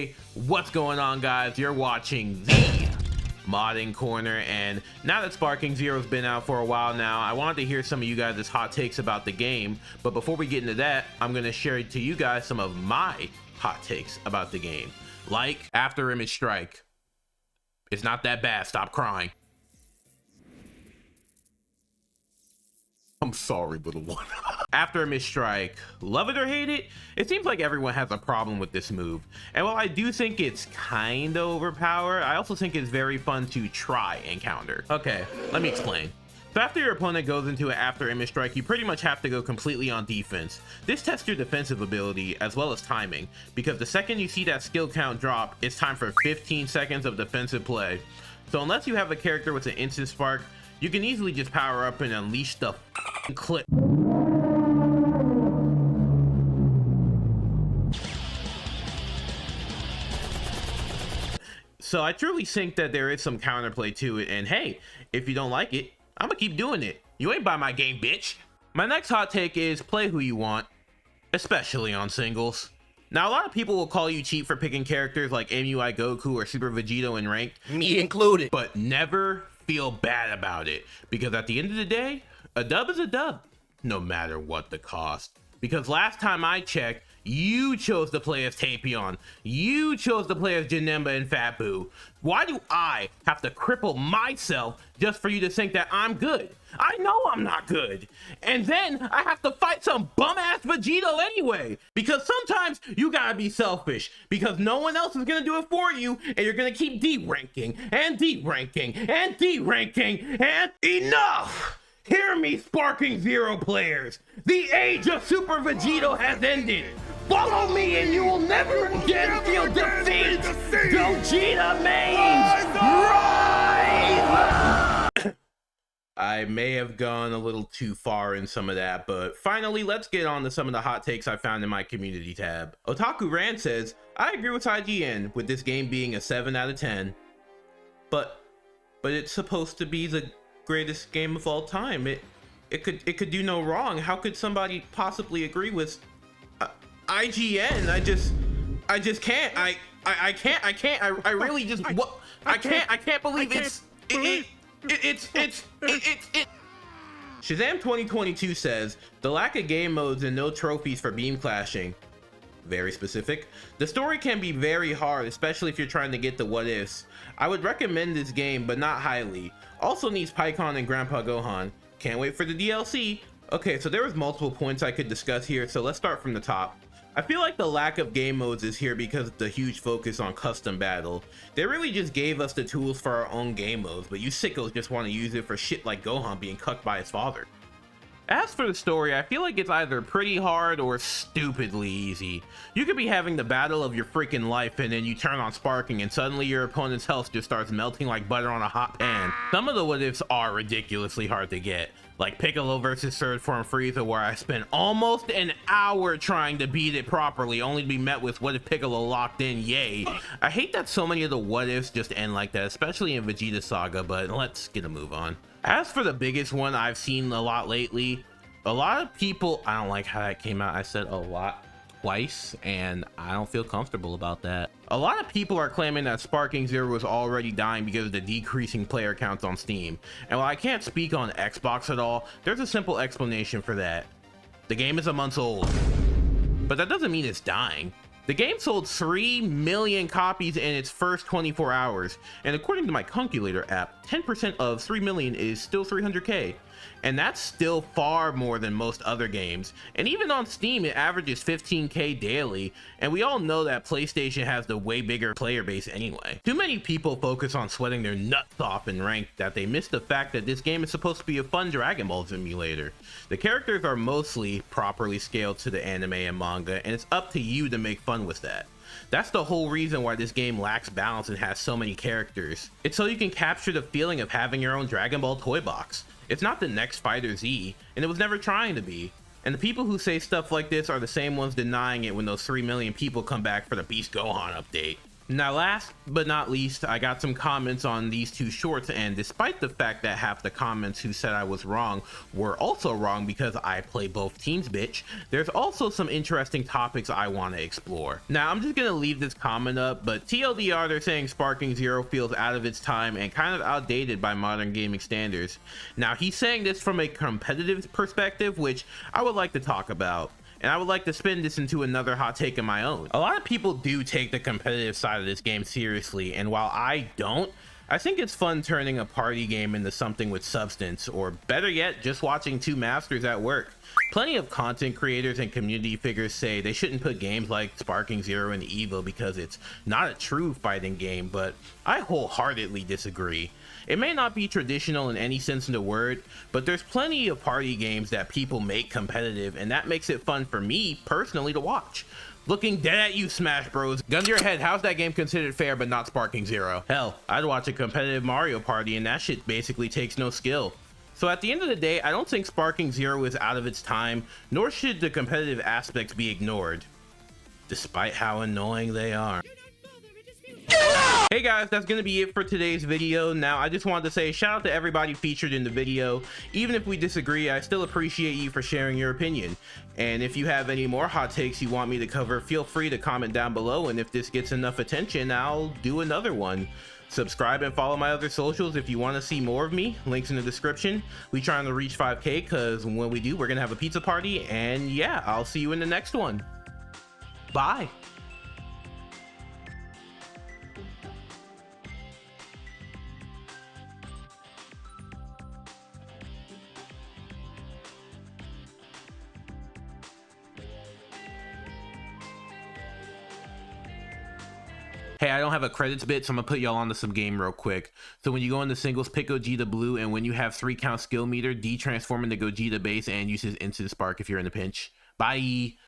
Hey, what's going on, guys? You're watching the Modding Corner, and now that Sparking Zero's been out for a while now, I wanted to hear some of you guys' hot takes about the game. But before we get into that, I'm going to share to you guys some of my hot takes about the game. Like, After Image Strike. It's not that bad, stop crying. I'm sorry, little one. After Image Strike, love it or hate it, it seems like everyone has a problem with this move. And while I do think it's kinda overpowered, I also think it's very fun to try and counter. Okay, let me explain. So after your opponent goes into an After Image Strike, you pretty much have to go completely on defense. This tests your defensive ability as well as timing, because the second you see that skill count drop, it's time for 15 seconds of defensive play. So unless you have a character with an instant spark, you can easily just power up and unleash the clip. So I truly think that there is some counterplay to it, and hey, if you don't like it, I'm gonna keep doing it. You ain't buy my game, bitch. My next hot take is play who you want, especially on singles. Now, a lot of people will call you cheap for picking characters like MUI Goku or Super Vegito in ranked, me included, but never feel bad about it, because at the end of the day, a dub is a dub, no matter what the cost. Because last time I checked, you chose to play as Tapion, you chose to play as Janemba and Fat Boo. Why do I have to cripple myself just for you to think that I'm good? I know I'm not good. And then I have to fight some bum-ass Vegito anyway. Because sometimes you gotta be selfish, because no one else is gonna do it for you, and you're gonna keep D-ranking, and D-ranking, and D-ranking, and enough! Hear me, Sparking Zero players. The age of Super Vegito has ended. Follow me and you will never again feel defeat! Gogeta mains! Rise! I may have gone a little too far in some of that, but finally, let's get on to some of the hot takes I found in my community tab. Otaku Ran says, I agree with IGN with this game being a 7 out of 10, but it's supposed to be the greatest game of all time. It could do no wrong. How could somebody possibly agree with IGN? I just can't. I can't. I really just what I can't believe it's Shazam 2022 says the lack of game modes and no trophies for beam clashing. Very specific. The story can be very hard, especially if you're trying to get the what ifs. I would recommend this game, but not highly. Also needs PyCon and Grandpa Gohan. Can't wait for the DLC. Okay, so there was multiple points I could discuss here, so let's start from the top. I feel like the lack of game modes is here because of the huge focus on custom battle. They really just gave us the tools for our own game modes, but you sickos just want to use it for shit like Gohan being cucked by his father. As for the story, I feel like it's either pretty hard or stupidly easy. You could be having the battle of your freaking life and then you turn on Sparking and suddenly your opponent's health just starts melting like butter on a hot pan. Some of the what ifs are ridiculously hard to get, like Piccolo versus Third Form Frieza, where I spent almost an hour trying to beat it properly, only to be met with what if Piccolo locked in, yay. I hate that so many of the what ifs just end like that, especially in Vegeta Saga, but let's get a move on. As for the biggest one I've seen a lot lately, a lot of people, I don't like how that came out. I said a lot twice, and I don't feel comfortable about that. A lot of people are claiming that Sparking Zero was already dying because of the decreasing player counts on Steam. And while I can't speak on Xbox at all, there's a simple explanation for that. The game is a month old, but that doesn't mean it's dying. The game sold 3 million copies in its first 24 hours, and according to my calculator app, 10% of 3 million is still 300k, and that's still far more than most other games. And even on Steam, it averages 15k daily, and we all know that PlayStation has the way bigger player base anyway. Too many people focus on sweating their nuts off in ranked that they miss the fact that this game is supposed to be a fun Dragon Ball simulator. The characters are mostly properly scaled to the anime and manga, and it's up to you to make fun with that. That's the whole reason why this game lacks balance and has so many characters. It's so you can capture the feeling of having your own Dragon Ball toy box. It's not the next Fighter Z, and it was never trying to be. And the people who say stuff like this are the same ones denying it when those 3 million people come back for the Beast Gohan update. Now, last but not least, I got some comments on these two shorts, and despite the fact that half the comments who said I was wrong were also wrong because I play both teams, bitch, there's also some interesting topics I want to explore. Now, I'm just gonna leave this comment up, but TLDR, they're saying Sparking Zero feels out of its time and kind of outdated by modern gaming standards. Now, he's saying this from a competitive perspective, which I would like to talk about. And I would like to spin this into another hot take of my own. A lot of people do take the competitive side of this game seriously, and while I don't, I think it's fun turning a party game into something with substance, or better yet, just watching two masters at work. Plenty of content creators and community figures say they shouldn't put games like Sparking Zero and Evo because it's not a true fighting game, but I wholeheartedly disagree. It may not be traditional in any sense of the word, but there's plenty of party games that people make competitive, and that makes it fun for me personally to watch. Looking dead at you, Smash Bros. Gun to your head, how's that game considered fair but not Sparking Zero? Hell, I'd watch a competitive Mario Party and that shit basically takes no skill. So at the end of the day, I don't think Sparking Zero is out of its time, nor should the competitive aspects be ignored, despite how annoying they are. Hey guys, that's gonna be it for today's video. Now, I just wanted to say shout out to everybody featured in the video. Even if we disagree, I still appreciate you for sharing your opinion. And if you have any more hot takes you want me to cover, feel free to comment down below, and if this gets enough attention, I'll do another one. Subscribe and follow my other socials if you want to see more of me. Links in the description. We trying to reach 5K, because when we do, we're gonna have a pizza party. And yeah, I'll see you in the next one. Bye. Hey, I don't have a credits bit, so I'm gonna put y'all onto some game real quick. So when you go into singles, pick Gogeta blue, and when you have 3 count skill meter, D transform into Gogeta base and use his instant spark if you're in a pinch. Bye.